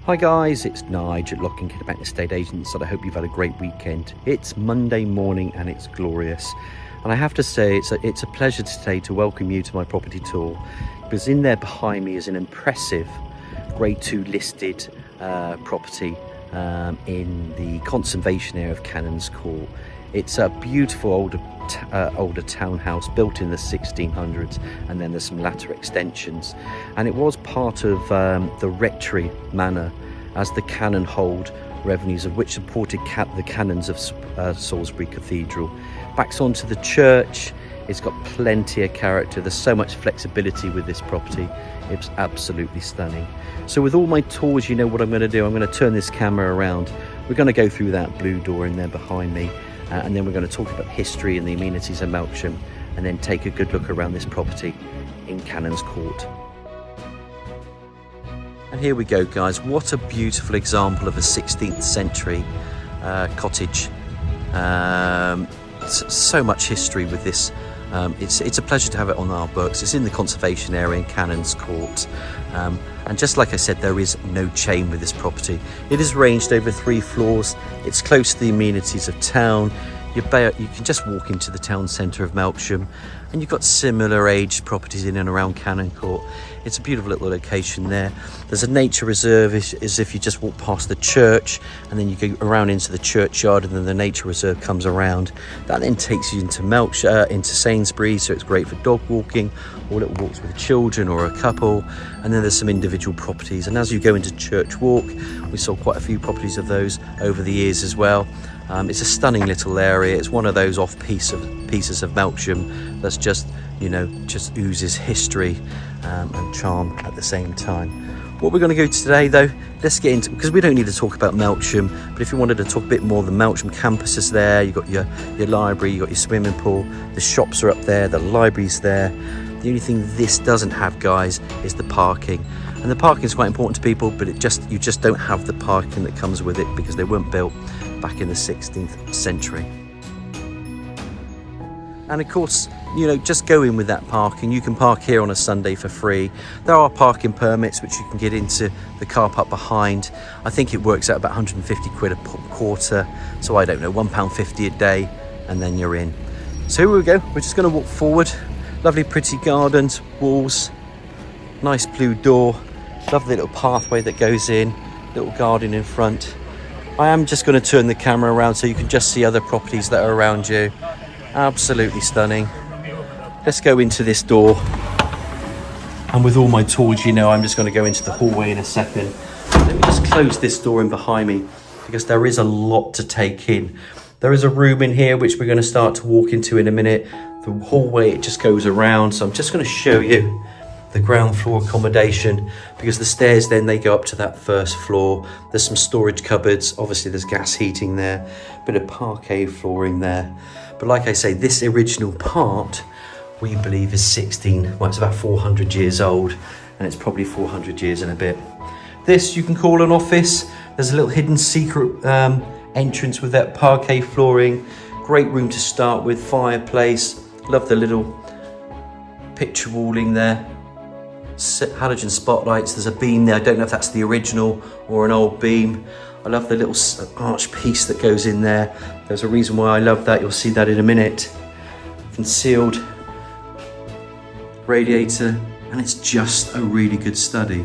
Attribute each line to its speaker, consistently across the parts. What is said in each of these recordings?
Speaker 1: Hi guys, it's Nigel at Lock & Kidderbank Estate Agents, and I hope you've had a great weekend. It's Monday morning and it's glorious. And I have to say, it's a pleasure today to welcome you to my property tour, because in there behind me is an impressive Grade 2 listed property in the conservation area of Canon's Court. It's a beautiful older townhouse built in the 1600s, and then there's some latter extensions, and it was part of the Rectory manor, as the Canonhold, revenues of which supported the canons of Salisbury Cathedral. Backs onto the church. It's got plenty of character. There's so much flexibility with this property. It's absolutely stunning. So with all my tours, you know what I'm going to do. I'm going to turn this camera around. We're going to go through that blue door in there behind me, and then we're going to talk about history and the amenities of Melksham, and then take a good look around this property in Canon's Court. And here we go, guys. What a beautiful example of a 16th century cottage. So much history with this. It's a pleasure to have it on our books. It's in the conservation area in Canon's Court, and just like I said, there is no chain with this property. It is ranged over 3 floors. It's close to the amenities of town. You can just walk into the town centre of Melksham, and you've got similar aged properties in and around Canon Court. It's a beautiful little location there. There's a nature reserve as if you just walk past the church, and then you go around into the churchyard, and then the nature reserve comes around. That then takes you into Melksham, into Salisbury, so it's great for dog walking or little walks with children or a couple. And then there's some individual properties, and as you go into Church Walk, we saw quite a few properties of those over the years as well. It's a stunning little area. It's one of those off pieces of Melksham that's just oozes history and charm at the same time. What we're going to go to today, though, let's get into, because we don't need to talk about Melksham, but if you wanted to talk a bit more, the Melksham campus is there. You've got your library, you've got your swimming pool, the shops are up there, the library's there. The only thing this doesn't have, guys, is the parking. And the parking is quite important to people, but you just don't have the parking that comes with it, because they weren't built back in the 16th century. And of course, just go in with that parking. You can park here on a Sunday for free. There are parking permits which you can get into the car park behind. I think it works out about 150 quid a quarter, so I don't know, £1.50 a day, and then you're in. So here we go. We're just going to walk forward. Lovely pretty gardens, walls, nice blue door, lovely little pathway that goes in, little garden in front. I am just going to turn the camera around so you can just see other properties that are around you. Absolutely stunning. Let's go into this door. And with all my tours, I'm just going to go into the hallway in a second. Let me just close this door in behind me, because there is a lot to take in. There is a room in here which we're going to start to walk into in a minute. The hallway, it just goes around. So I'm just going to show you the ground floor accommodation, because the stairs then they go up to that first floor. There's some storage cupboards, obviously there's gas heating there, bit of parquet flooring there. But like I say, this original part we believe is it's about 400 years old, and it's probably 400 years and a bit. This you can call an office. There's a little hidden secret entrance with that parquet flooring. Great room to start with, fireplace. Love the little picture walling there. Halogen spotlights. There's a beam there. I don't know if that's the original or an old beam. I love the little arch piece that goes in there. There's a reason why I love that. You'll see that in a minute. Concealed radiator, and it's just a really good study.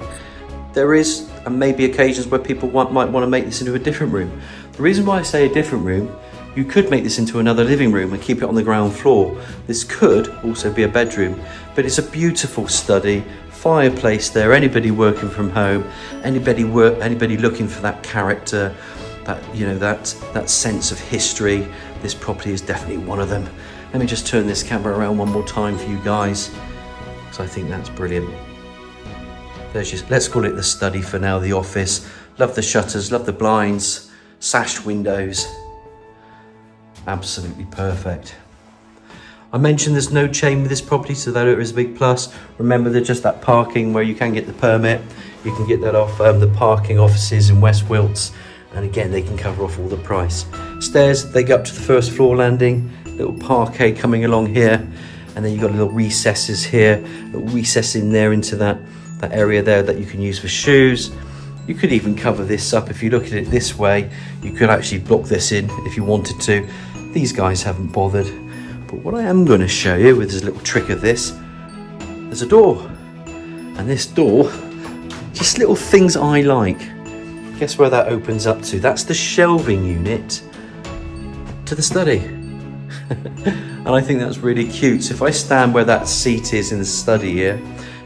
Speaker 1: There is, and maybe occasions where people might want to make this into a different room. The reason why I say a different room, you could make this into another living room and keep it on the ground floor. This could also be a bedroom, but it's a beautiful study. Fireplace there, anybody working from home, anybody looking for that character, that sense of history. This property is definitely one of them. Let me just turn this camera around one more time for you guys, because I think that's brilliant. Let's call it the study for now, the office. Love the shutters, love the blinds, sashed windows. Absolutely perfect. I mentioned there's no chain with this property, so that is a big plus. Remember, there's just that parking where you can get the permit. You can get that off the parking offices in West Wilts, and again, they can cover off all the price. Stairs, they go up to the first floor landing. Little parquet coming along here, and then you've got little recesses here, little recess in there into that area there that you can use for shoes. You could even cover this up. If you look at it this way, you could actually block this in if you wanted to. These guys haven't bothered. But what I am going to show you with this little trick of this, there's a door. And this door, just little things I like. Guess where that opens up to? That's the shelving unit to the study. And I think that's really cute. So if I stand where that seat is in the study here,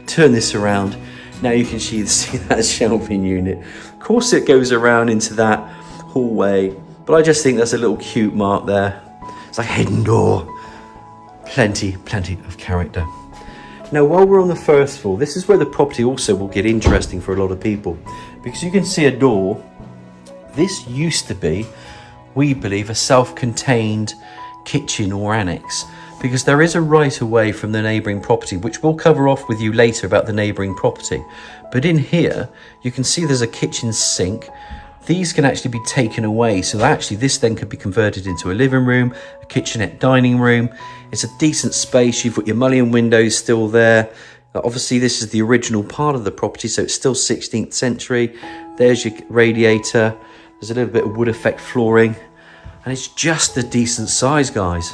Speaker 1: turn this around, now you can see that shelving unit. Of course it goes around into that hallway, but I just think that's a little cute mark there. It's like a hidden door. Plenty of character. Now while we're on the first floor, this is where the property also will get interesting for a lot of people, because you can see a door. This used to be, we believe, a self-contained kitchen or annex, because there is a right away from the neighbouring property, which we'll cover off with you later about the neighbouring property. But in here, you can see there's a kitchen sink. These can actually be taken away. So actually this then could be converted into a living room, a kitchenette dining room. It's a decent space. You've got your mullion windows still there. Obviously this is the original part of the property, so it's still 16th century. There's your radiator. There's a little bit of wood effect flooring. And it's just a decent size, guys.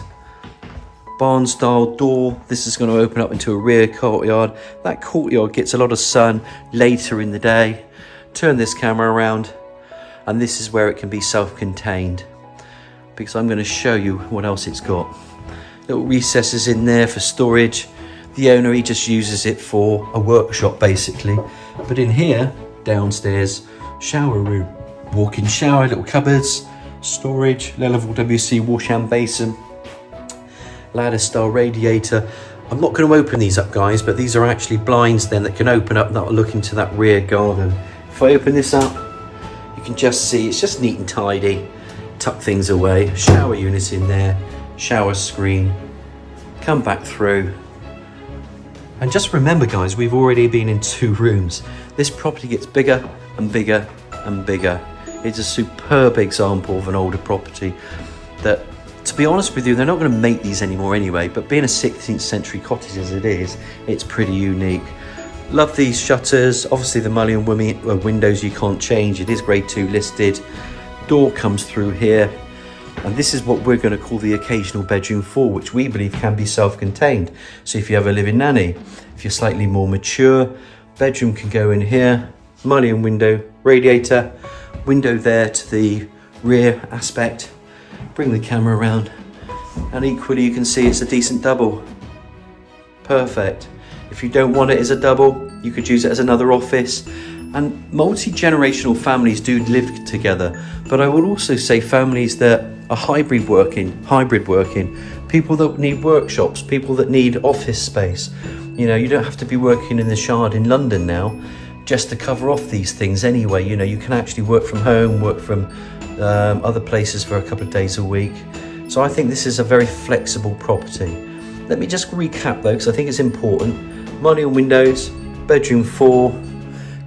Speaker 1: Barn style door. This is going to open up into a rear courtyard. That courtyard gets a lot of sun later in the day. Turn this camera around, and this is where it can be self-contained, because I'm going to show you what else it's got. Little recesses in there for storage. The owner, he just uses it for a workshop basically. But in here, downstairs, shower room, walk-in shower, little cupboards, storage, level WC wash and basin, ladder style radiator. I'm not going to open these up, guys, but these are actually blinds then that can open up, that will look into that rear garden. If I open this up, you can just see it's just neat and tidy. Tuck things away, shower unit in there, shower screen, come back through. And just remember, guys, we've already been in 2 rooms. This property gets bigger and bigger and bigger. It's a superb example of an older property that, to be honest with you, they're not going to make these anymore anyway, but being a 16th century cottage as it is, it's pretty unique. Love these shutters. Obviously the mullion windows you can't change. It is grade 2 listed. Door comes through here. And this is what we're going to call the occasional bedroom 4, which we believe can be self-contained. So if you have a living nanny, if you're slightly more mature, bedroom can go in here, mullion window, radiator, window there to the rear aspect. Bring the camera around, and equally you can see it's a decent double. Perfect. If you don't want it as a double, you could use it as another office. And multi-generational families do live together, but I would also say families that are hybrid working, people that need workshops, people that need office space. You know, you don't have to be working in the Shard in London now just to cover off these things anyway. You know, you can actually work from home, work from other places for a couple of days a week. So I think this is a very flexible property. Let me just recap though, because I think it's important. Mullion windows, bedroom 4,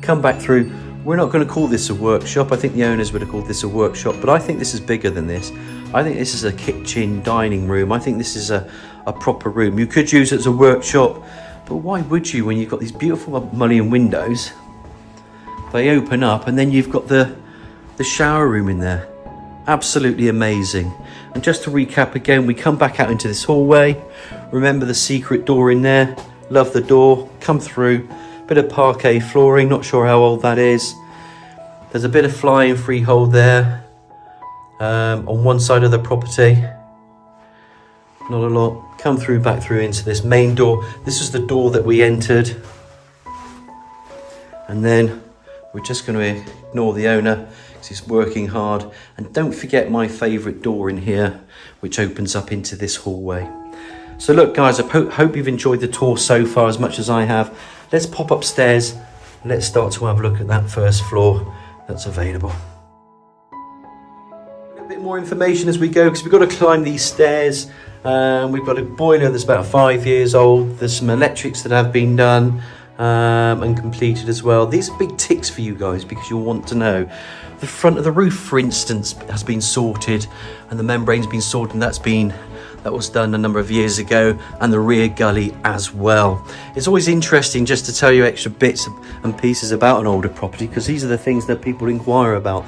Speaker 1: come back through. We're not going to call this a workshop. I think the owners would have called this a workshop, but I think this is bigger than this. I think this is a kitchen dining room. I think this is a proper room. You could use it as a workshop, but why would you when you've got these beautiful mullion windows? They open up and then you've got the shower room in there. Absolutely amazing. And just to recap again, we come back out into this hallway. Remember the secret door in there. Love the door. Come through. Bit of parquet flooring, not sure how old that is. There's a bit of flying freehold there on one side of the property. Not a lot. Come through, back through into this main door. This is the door that we entered. And then we're just going to ignore the owner because he's working hard. And don't forget my favourite door in here, which opens up into this hallway. So look, guys, I hope you've enjoyed the tour so far as much as I have. Let's pop upstairs and let's start to have a look at that first floor that's available. A bit more information as we go, because we've got to climb these stairs. We've got a boiler that's about 5 years old. There's some electrics that have been done and completed as well. These are big ticks for you guys because you'll want to know. The front of the roof, for instance, has been sorted and the membrane's been sorted, and that's that was done a number of years ago, and the rear gully as well. It's always interesting just to tell you extra bits and pieces about an older property, because these are the things that people inquire about.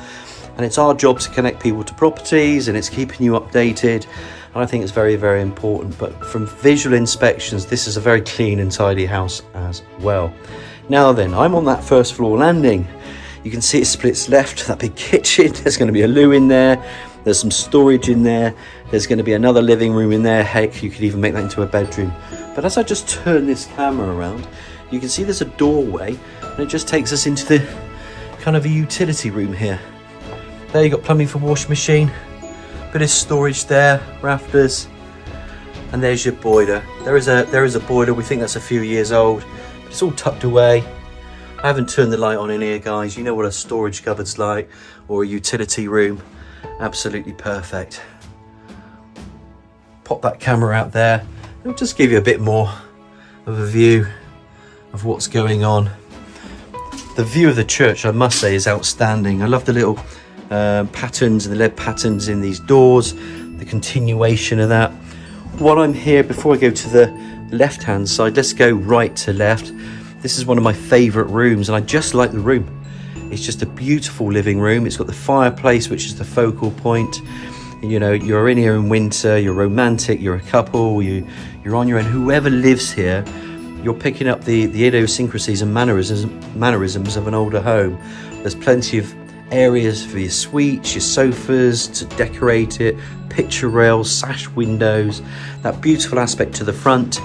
Speaker 1: And it's our job to connect people to properties, and it's keeping you updated. And I think it's very, very important. But from visual inspections, this is a very clean and tidy house as well. Now then, I'm on that first floor landing. You can see it splits left, that big kitchen. There's going to be a loo in there. There's some storage in there. There's going to be another living room in there. Heck, you could even make that into a bedroom. But as I just turn this camera around, you can see there's a doorway, and it just takes us into the kind of a utility room here. There you've got plumbing for washing machine, bit of storage there, rafters, and there's your boiler. There is a boiler. We think that's a few years old, but it's all tucked away. I haven't turned the light on in here, guys. You know what a storage cupboard's like, or a utility room. Absolutely perfect. Pop that camera out there. It'll just give you a bit more of a view of what's going on. The view of the church, I must say, is outstanding. I love the little patterns and the lead patterns in these doors, the continuation of that. While I'm here, before I go to the left hand side, let's go right to left. This is one of my favorite rooms, and I just like the room. It's just a beautiful living room. It's got the fireplace, which is the focal point. You know, you're in here in winter, you're romantic, you're a couple, you're on your own. Whoever lives here, you're picking up the idiosyncrasies and mannerisms of an older home. There's plenty of areas for your suites, your sofas to decorate it, picture rails, sash windows, that beautiful aspect to the front,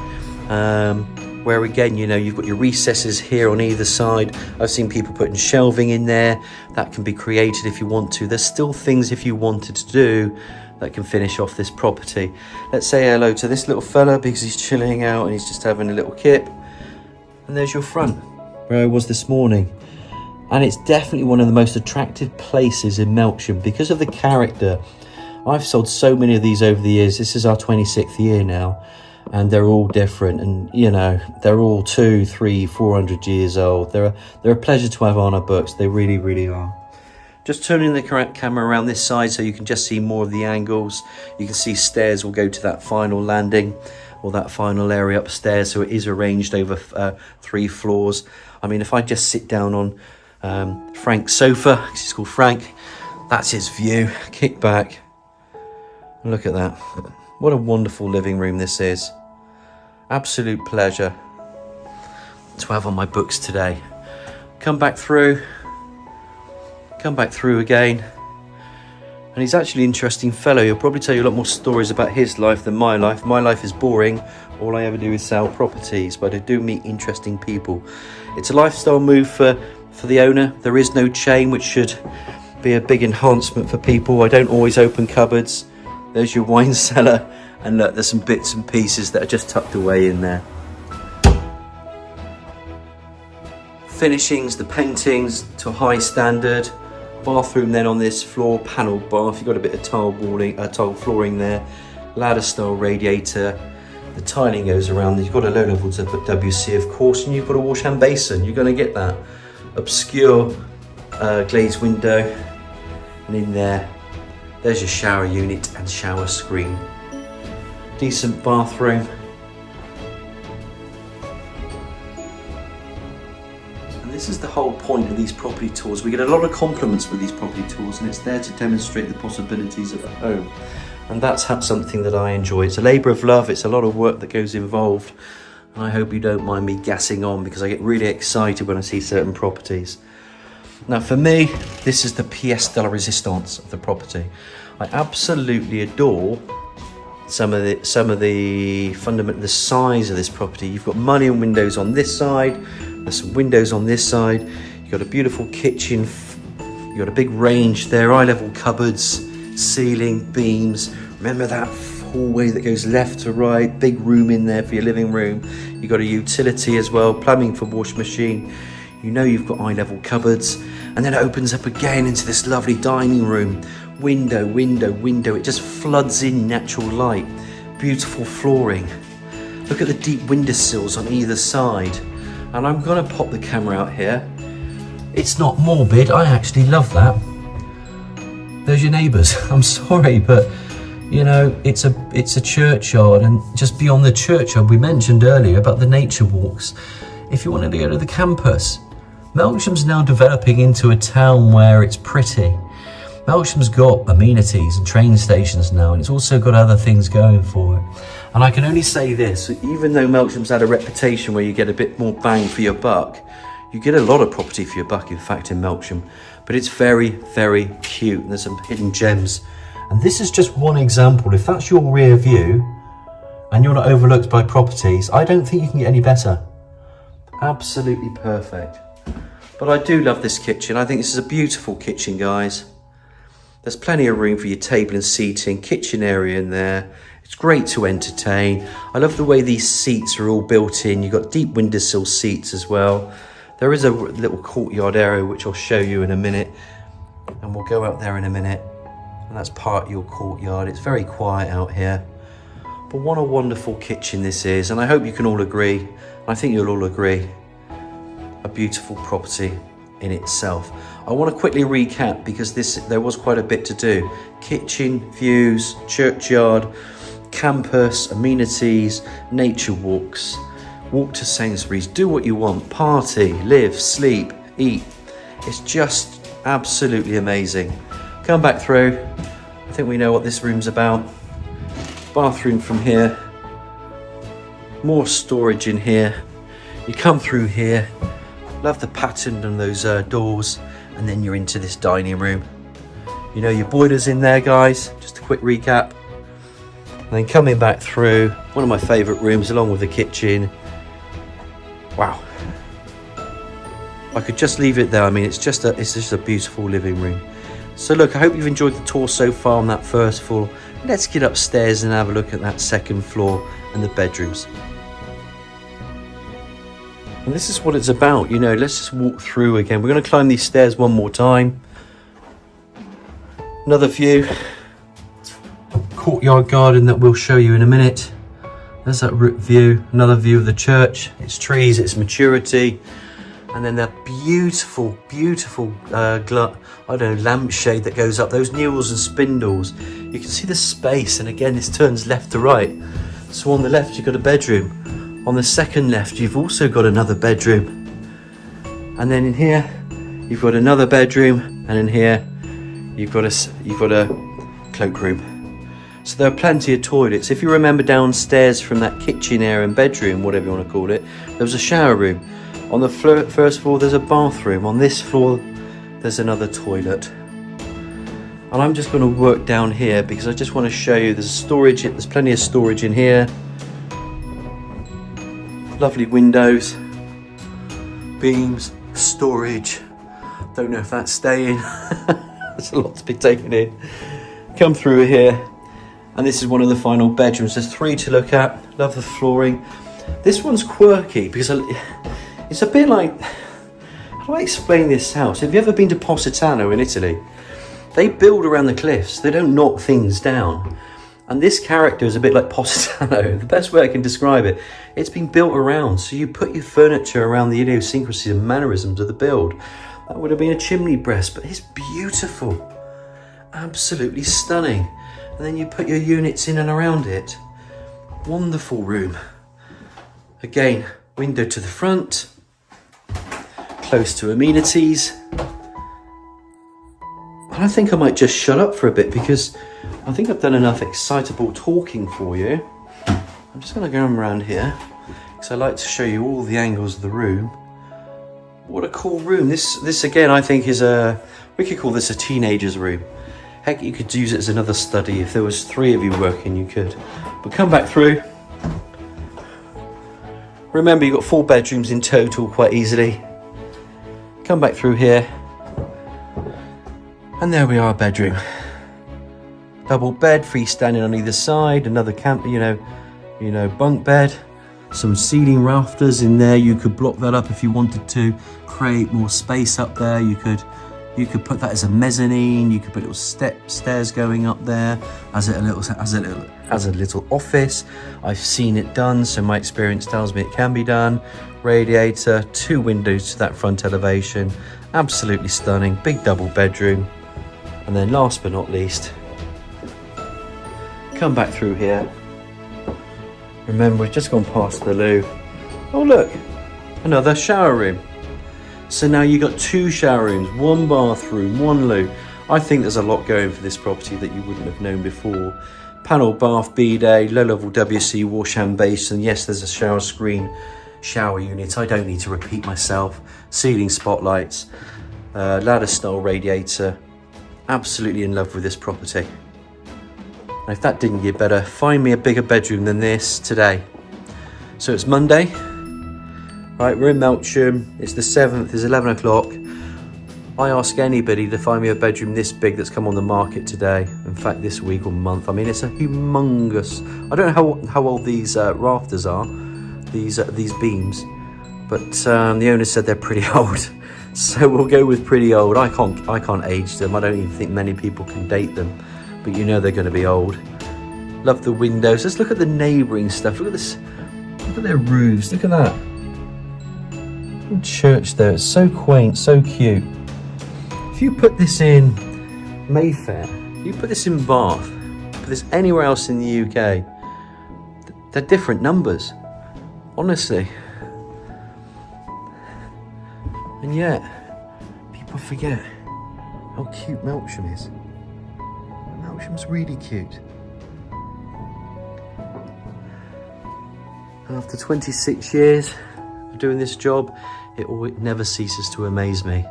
Speaker 1: where again, you know, you've got your recesses here on either side. I've seen people putting shelving in there. That can be created if you want to. There's still things, if you wanted to do, that can finish off this property. Let's say hello to this little fella because he's chilling out and he's just having a little kip. And there's your front, where I was this morning. And it's definitely one of the most attractive places in Melksham because of the character. I've sold so many of these over the years. This is our 26th year now, and they're all different. And you know, they're all 200, 300, 400 years old. They're a pleasure to have on our books. They really, really are. Just turning the correct camera around this side so you can just see more of the angles. You can see stairs will go to that final landing, or that final area upstairs. So it is arranged over 3 floors. I mean, if I just sit down on Frank's sofa, because he's called Frank, that's his view. Kick back, look at that. What a wonderful living room this is. Absolute pleasure to have on my books today. Come back through again, and he's actually an interesting fellow. He'll probably tell you a lot more stories about his life than my life. My life is boring. All I ever do is sell properties, but I do meet interesting people. It's a lifestyle move for the owner. There is no chain, which should be a big enhancement for people. I don't always open cupboards. There's your wine cellar, and look, there's some bits and pieces that are just tucked away in there. Finishings, the paintings to a high standard. Bathroom then on this floor, panelled bath. You've got a bit of tile flooring there, ladder style radiator. The tiling goes around. You've got a low level to put WC, of course, and you've got a wash hand basin. You're going to get that obscure glazed window, and in there's your shower unit and shower screen. Decent bathroom. And this is the whole point of these property tours. We get a lot of compliments with these property tours, and it's there to demonstrate the possibilities of a home. And that's something that I enjoy. It's a labour of love. It's a lot of work that goes involved. And I hope you don't mind me gassing on, because I get really excited when I see certain properties. Now for me, this is the pièce de la résistance of the property. I absolutely adore some of the fundamental, the size of this property. You've got mullioned windows on this side. There's some windows on this side. You've got a beautiful kitchen. You've got a big range there, eye-level cupboards, ceiling, beams. Remember that hallway that goes left to right, big room in there for your living room. You've got a utility as well, plumbing for wash machine. You know you've got eye-level cupboards, and then it opens up again into this lovely dining room. Window, window, window. It just floods in natural light. Beautiful flooring. Look at the deep windowsills on either side. And I'm gonna pop the camera out here. It's not morbid, I actually love that. There's your neighbours. I'm sorry, but You know, it's a churchyard, and just beyond the churchyard, we mentioned earlier about the nature walks. If you wanted to go to the campus, Melksham's now developing into a town where it's pretty. Melksham's got amenities and train stations now, and it's also got other things going for it. And I can only say this, even though Melksham's had a reputation where you get a bit more bang for your buck, you get a lot of property for your buck, in fact, in Melksham. But it's very, very cute, and there's some hidden gems. And this is just one example. If that's your rear view and you're not overlooked by properties, I don't think you can get any better. Absolutely perfect. But I do love this kitchen. I think this is a beautiful kitchen, guys. There's plenty of room for your table and seating, kitchen area in there. It's great to entertain. I love the way these seats are all built in. You've got deep windowsill seats as well. There is a little courtyard area, which I'll show you in a minute. And we'll go out there in a minute. And that's part of your courtyard. It's very quiet out here. But what a wonderful kitchen this is. And I hope you can all agree. I think you'll all agree. A beautiful property in itself. I want to quickly recap because there was quite a bit to do. Kitchen, views, churchyard, campus, amenities, nature walks, walk to Sainsbury's, do what you want, party, live, sleep, eat. It's just absolutely amazing. Come back through. I think we know what this room's about. Bathroom from here. More storage in here. You come through here. Love the pattern on those doors. And then you're into this dining room. You know your boilers in there, guys. Just a quick recap. And then coming back through, one of my favourite rooms along with the kitchen. Wow. I could just leave it there. I mean, it's just a beautiful living room. So look, I hope you've enjoyed the tour so far on that first floor. Let's get upstairs and have a look at that second floor and the bedrooms. And this is what it's about, you know. Let's just walk through again. We're going to climb these stairs one more time. Another view. Courtyard garden that we'll show you in a minute. There's that view. Another view of the church. Its trees, its maturity. And then that beautiful, beautiful, lampshade that goes up. Those newels and spindles. You can see the space. And again, this turns left to right. So on the left, you've got a bedroom. On the second left, you've also got another bedroom. And then in here, you've got another bedroom. And in here, you've got a cloakroom. So there are plenty of toilets. If you remember downstairs from that kitchen area and bedroom, whatever you want to call it, there was a shower room. On the first floor, there's a bathroom. On this floor, there's another toilet. And I'm just going to work down here because I just want to show you there's storage. There's plenty of storage in here. Lovely windows, beams, storage. Don't know if that's staying. There's a lot to be taken in. Come through here. And this is one of the final bedrooms. There's 3 to look at. Love the flooring. This one's quirky because it's a bit like, how do I explain this house? Have you ever been to Positano in Italy? They build around the cliffs. They don't knock things down. And this character is a bit like Positano. The best way I can describe it, it's been built around. So you put your furniture around the idiosyncrasies and mannerisms of the build. That would have been a chimney breast, but it's beautiful. Absolutely stunning. And then you put your units in and around it. Wonderful room. Again, window to the front. Close to amenities. And I think I might just shut up for a bit because I think I've done enough excitable talking for you. I'm just going to go around here because I like to show you all the angles of the room. What a cool room. This again, I think is we could call this a teenager's room. Heck, you could use it as another study. If there was 3 of you working, you could. But come back through. Remember, you've got 4 bedrooms in total quite easily. Come back through here. And there we are, a bedroom. Double bed, freestanding on either side. Another bunk bed. Some ceiling rafters in there. You could block that up if you wanted to. Create more space up there. You could put that as a mezzanine. You could put little stairs going up there as a little office. I've seen it done, so my experience tells me it can be done. Radiator, 2 windows to that front elevation. Absolutely stunning. Big double bedroom. And then last but not least, come back through here. Remember, we've just gone past the loo. Oh look, another shower room. So now you've got 2 shower rooms, 1 bathroom, 1 loo. I think there's a lot going for this property that you wouldn't have known before. Panel bath, bidet, low-level WC, wash hand basin. Yes, there's a shower screen, shower unit. I don't need to repeat myself. Ceiling spotlights, ladder-style radiator. Absolutely in love with this property. And if that didn't get better, find me a bigger bedroom than this today. So it's Monday. Right, we're in Melksham. It's the 7th, it's 11 o'clock. I ask anybody to find me a bedroom this big that's come on the market today. In fact, this week or month. I mean, it's a humongous. I don't know how old these rafters are, these beams, but the owner said they're pretty old. So we'll go with pretty old. I can't age them. I don't even think many people can date them, but you know they're going to be old. Love the windows. Let's look at the neighbouring stuff. Look at this. Look at their roofs. Look at that. Church there. It's so quaint, so cute. If you put this in Mayfair, you put this in Bath, put this anywhere else in the UK, they're different numbers, honestly. And yet, people forget how cute Melksham is. Melksham's really cute. And after 26 years of doing this job, it never ceases to amaze me.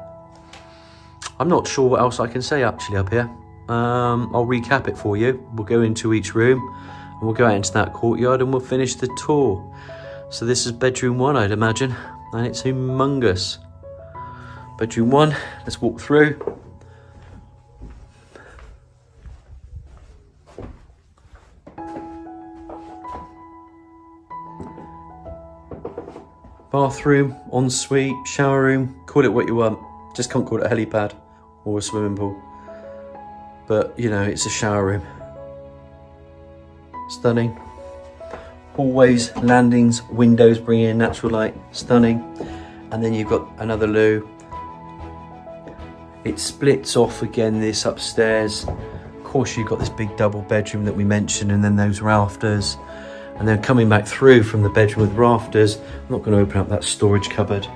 Speaker 1: I'm not sure what else I can say actually up here. I'll recap it for you. We'll go into each room and we'll go out into that courtyard and we'll finish the tour. So this is bedroom 1, I'd imagine, and it's humongous. Bedroom 1, let's walk through. Bathroom, ensuite, shower room, call it what you want. Just can't call it a helipad or a swimming pool. But, you know, it's a shower room. Stunning. Hallways, landings, windows bringing in natural light. Stunning. And then you've got another loo. It splits off again, this upstairs. Of course, you've got this big double bedroom that we mentioned, and then those rafters. And then coming back through from the bedroom with rafters, I'm not going to open up that storage cupboard.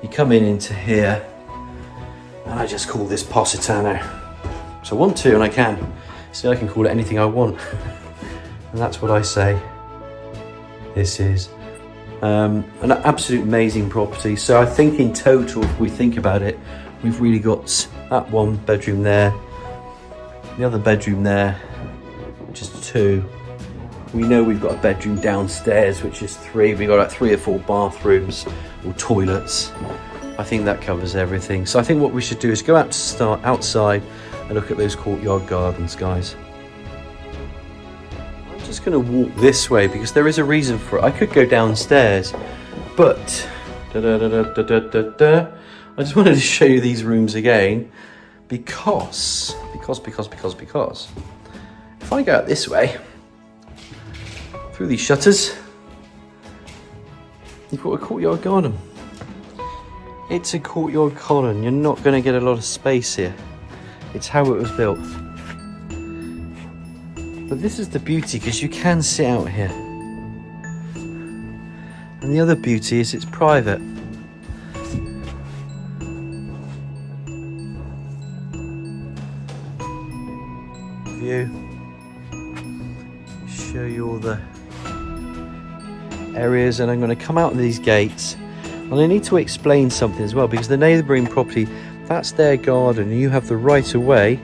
Speaker 1: You come in into here, and I just call this Positano. So I want to, and I can. See, I can call it anything I want. And that's what I say. This is an absolute amazing property. So I think in total, if we think about it, we've really got that 1 bedroom there, the other bedroom there, which is 2. We know we've got a bedroom downstairs, which is 3. We've got like 3 or 4 bathrooms or toilets. I think that covers everything. So I think what we should do is go out to start outside and look at those courtyard gardens, guys. I'm just going to walk this way because there is a reason for it. I could go downstairs, but I just wanted to show you these rooms again because if I go out this way through these shutters, you've got a courtyard garden. It's a courtyard garden. You're not going to get a lot of space here. It's how it was built. But this is the beauty, because you can sit out here. And the other beauty is it's private. View. Show you all the areas, and I'm going to come out of these gates. And I need to explain something as well, because the neighbouring property, that's their garden, and you have the right of way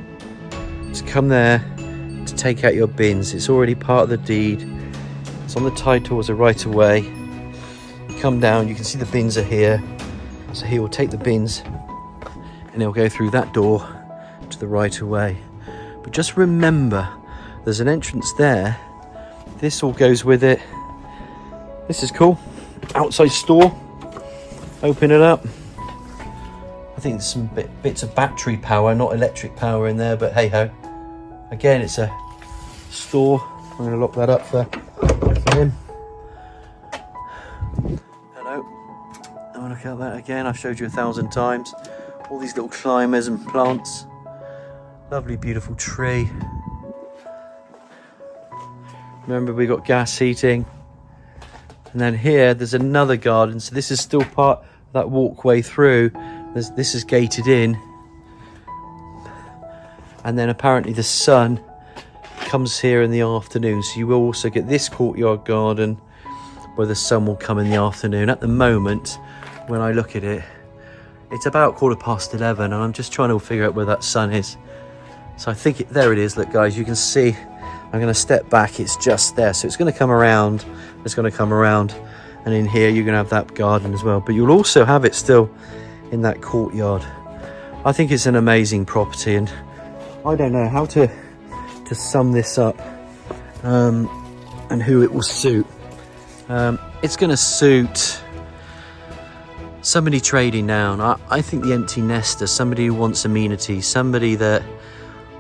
Speaker 1: to come there to take out your bins. It's already part of the deed. It's on the title as a right of way. You come down, you can see the bins are here. So he will take the bins and he'll go through that door to the right of way. But just remember, there's an entrance there. This all goes with it. This is cool. Outside store. Open it up. I think there's some bits of battery power, not electric power in there, but hey ho. Again, it's a store. I'm going to lock that up for him. Hello. Have a look at that again. I've showed you 1,000 times. All these little climbers and plants. Lovely, beautiful tree. Remember, we got gas heating. And then here, there's another garden. So this is still part of that walkway through. This is gated in. And then apparently the sun comes here in the afternoon. So you will also get this courtyard garden where the sun will come in the afternoon. At the moment, when I look at it, it's about 11:15 and I'm just trying to figure out where that sun is. So I think there it is. Look guys, you can see, I'm going to step back, it's just there. So it's going to come around, and in here you're going to have that garden as well. But you'll also have it still in that courtyard. I think it's an amazing property, and I don't know how to sum this up and who it will suit. It's going to suit somebody trading down. I think the empty nester, somebody who wants amenity, somebody that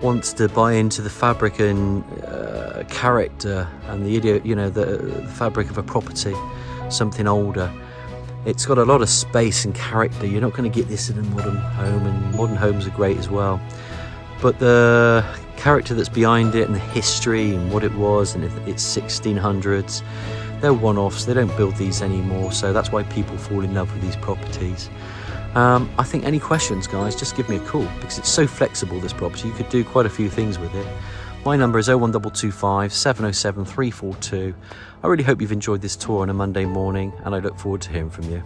Speaker 1: wants to buy into the fabric and character and the fabric of a property, something older. It's got a lot of space and character. You're not going to get this in a modern home, and modern homes are great as well. But the character that's behind it and the history and what it was, and it's 1600s, they're one-offs. They don't build these anymore, so that's why people fall in love with these properties. I think any questions, guys, just give me a call, because it's so flexible, this property. You could do quite a few things with it. My number is 01225 707 342. I really hope you've enjoyed this tour on a Monday morning, and I look forward to hearing from you.